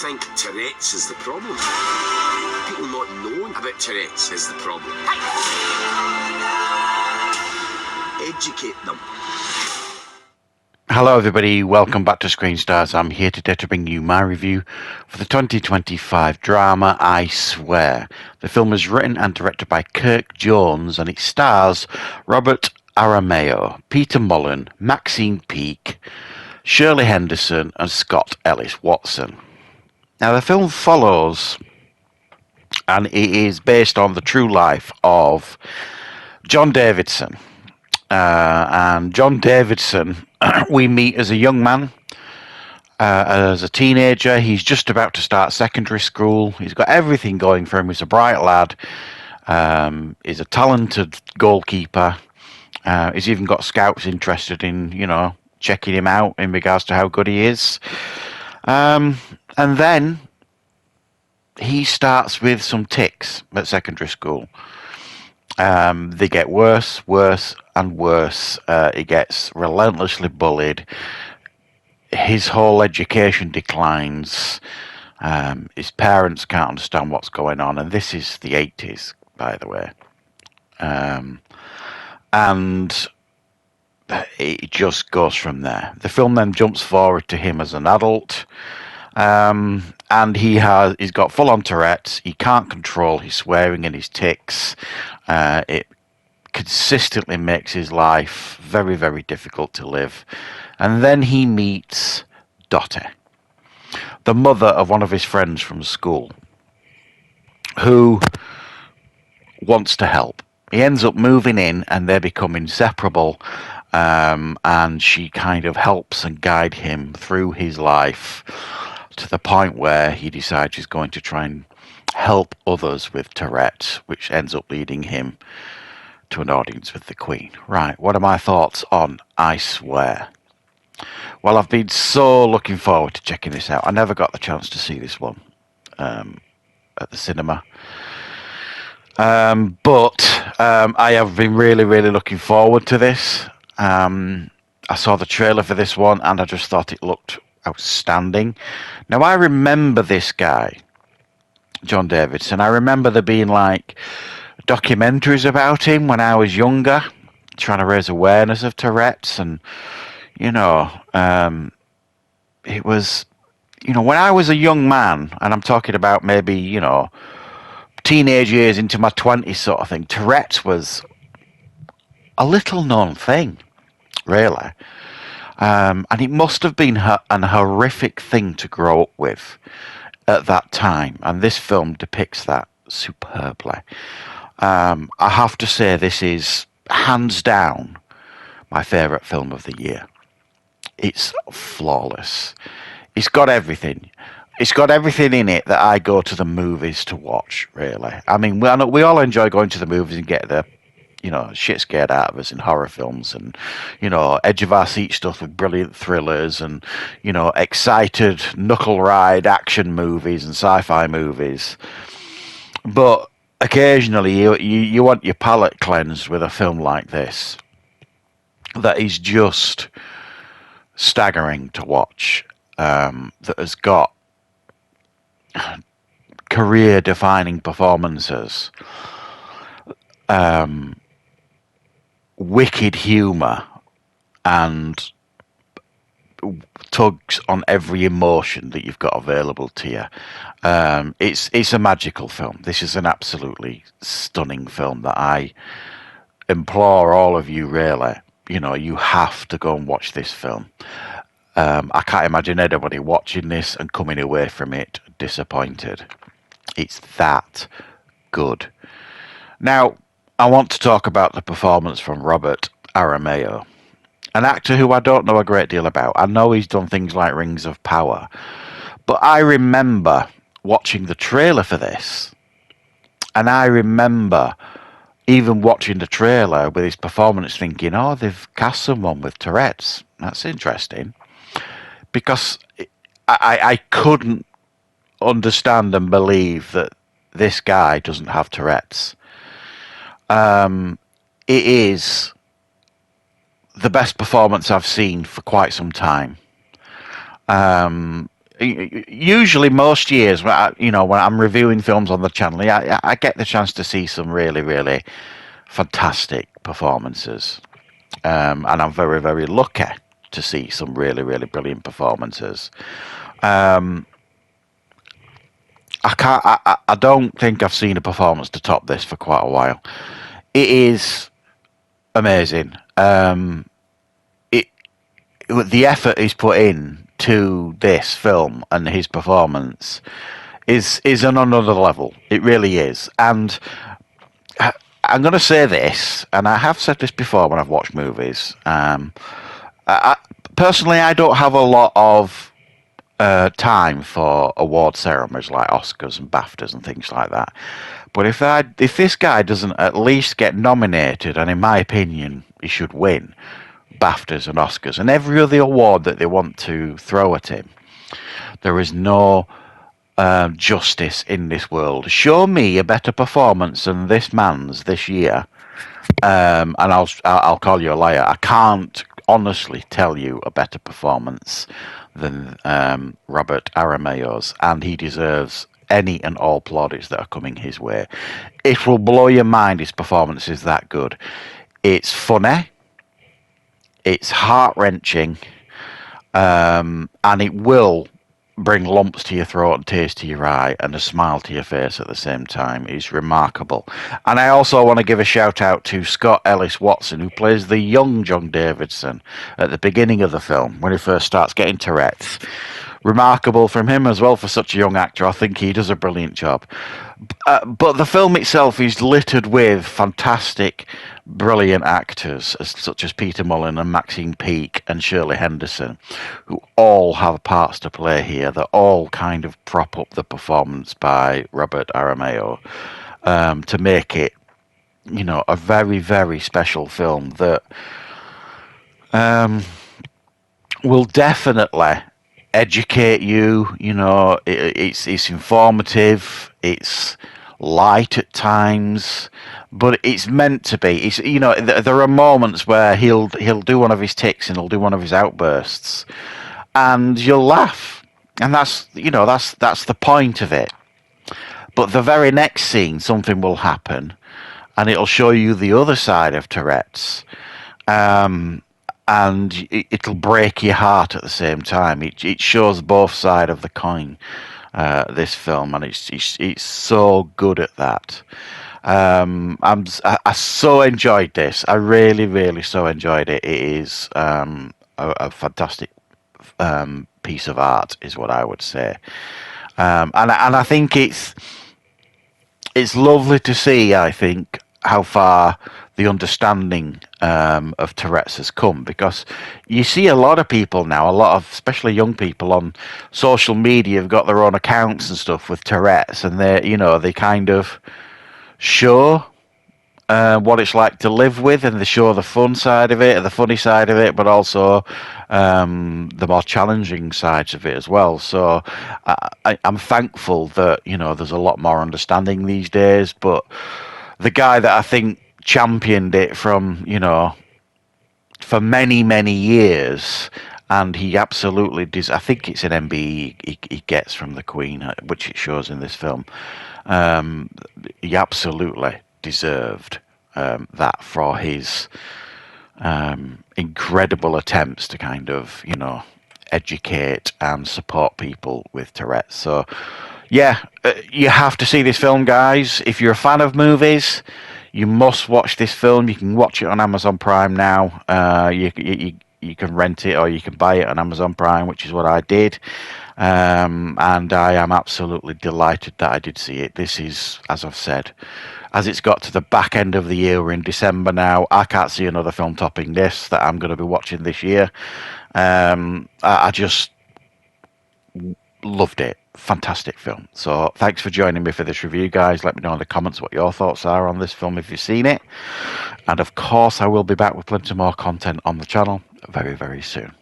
think Tourette's is the problem. People not knowing about Tourette's is the problem. Educate them. Hello everybody, welcome back to Screenstars. I'm here today to bring you my review for the 2025 drama I Swear. The film is written and directed by Kirk Jones and it stars Robert Aramayo, Peter Mullen, Maxine Peake, Shirley Henderson and Scott Ellis Watson. Now the film follows and it is based on the true life of John Davidson. And John Davidson we meet as a young man, as a teenager. He's just about to start secondary school. He's got everything going for him. He's a bright lad. He's a talented goalkeeper. He's even got scouts interested in, checking him out in regards to how good he is. And then he starts with some tics at secondary school. They get worse and worse. He gets relentlessly bullied. His whole education declines. His parents can't understand what's going on. And this is the 80s, by the way. And it just goes from there. The film then jumps forward to him as an adult. And he's got full-on Tourette's. He can't control his swearing and his tics. It consistently makes his life very, very difficult to live. And then he meets Dottie, the mother of one of his friends from school, who wants to help. He ends up moving in and they become inseparable. And she kind of helps and guides him through his life to the point where he decides he's going to try and help others with Tourette's, which ends up leading him to an audience with the Queen. Right, what are my thoughts on I Swear? Well, I've been so looking forward to checking this out. I never got the chance to see this one at the cinema. But I have been really, really looking forward to this. I saw the trailer for this one and I just thought it looked outstanding. Now, I remember this guy, John Davidson. I remember there being like documentaries about him when I was younger, trying to raise awareness of Tourette's. And, it was, when I was a young man, and I'm talking about maybe, teenage years into my 20s sort of thing, Tourette's was a little known thing, really. And it must have been an horrific thing to grow up with at that time. And this film depicts that superbly. I have to say this is hands down my favourite film of the year. It's flawless. It's got everything. It's got everything in it that I go to the movies to watch, really. I mean, we all enjoy going to the movies and get the shit scared out of us in horror films and, edge of our seat stuff with brilliant thrillers and, excited knuckle ride action movies and sci-fi movies. But occasionally you want your palate cleansed with a film like this that is just staggering to watch, that has got career-defining performances, wicked humour and tugs on every emotion that you've got available to you. It's a magical film. This is an absolutely stunning film that I implore all of you, really, you have to go and watch this film. I can't imagine anybody watching this and coming away from it disappointed. It's that good. Now, I want to talk about the performance from Robert Aramayo, an actor who I don't know a great deal about. I know he's done things like Rings of Power, but I remember watching the trailer for this, and I remember even watching the trailer with his performance thinking, oh, they've cast someone with Tourette's. That's interesting. Because I couldn't understand and believe that this guy doesn't have Tourette's. It is the best performance I've seen for quite some time. Usually, most years, when I'm reviewing films on the channel, I get the chance to see some really, really fantastic performances, and I'm very, very lucky to see some really, really brilliant performances. I can't. I don't think I've seen a performance to top this for quite a while. It is amazing. It the effort he's put in to this film and his performance is on another level. It really is. And I'm going to say this, and I have said this before when I've watched movies. Personally, I don't have a lot of time for award ceremonies like Oscars and BAFTAs and things like that. But if this guy doesn't at least get nominated, and in my opinion, he should win BAFTAs and Oscars and every other award that they want to throw at him, there is no justice in this world. Show me a better performance than this man's this year, and I'll call you a liar. I can't honestly tell you a better performance than Robert Arameo's, and he deserves any and all plaudits that are coming his way. It will blow your mind. His performance is that good. It's funny, it's heart-wrenching, and it will bring lumps to your throat and tears to your eye and a smile to your face at the same time. Is remarkable. And I also want to give a shout out to Scott Ellis Watson, who plays the young John Davidson at the beginning of the film when he first starts getting Tourette's. Remarkable from him as well for such a young actor. I think he does a brilliant job. But the film itself is littered with fantastic, brilliant actors such as Peter Mullen and Maxine Peake and Shirley Henderson, who all have parts to play here that all kind of prop up the performance by Robert Arameo to make it, a very, very special film that will definitely educate you. It's informative, it's light at times, but it's meant to be. It's there are moments where he'll do one of his tics and he'll do one of his outbursts, and you'll laugh, and that's the point of it. But the very next scene, something will happen, and it'll show you the other side of Tourette's. And it'll break your heart at the same time. It shows both sides of the coin, this film, and it's so good at that. I so enjoyed this. I really, really so enjoyed it. It is a fantastic piece of art, is what I would say. And I think it's lovely to see. I think how far the understanding of Tourette's has come, because you see a lot of people now, especially young people on social media, have got their own accounts and stuff with Tourette's, and they kind of show what it's like to live with, and they show the fun side of it, the funny side of it, but also the more challenging sides of it as well. So I'm thankful that there's a lot more understanding these days. But the guy that I think championed it from for many, many years, and he absolutely I think it's an MBE he gets from the Queen, which it shows in this film. He absolutely deserved that for his incredible attempts to kind of educate and support people with Tourette's. So yeah, you have to see this film, guys. If you're a fan of movies, you must watch this film. You can watch it on Amazon Prime now. You can rent it or you can buy it on Amazon Prime, which is what I did. And I am absolutely delighted that I did see it. This is, as I've said, as it's got to the back end of the year, we're in December now, I can't see another film topping this that I'm going to be watching this year. I just loved it. Fantastic film. So thanks for joining me for this review, guys. Let me know in the comments what your thoughts are on this film if you've seen it. And of course, I will be back with plenty more content on the channel very, very soon.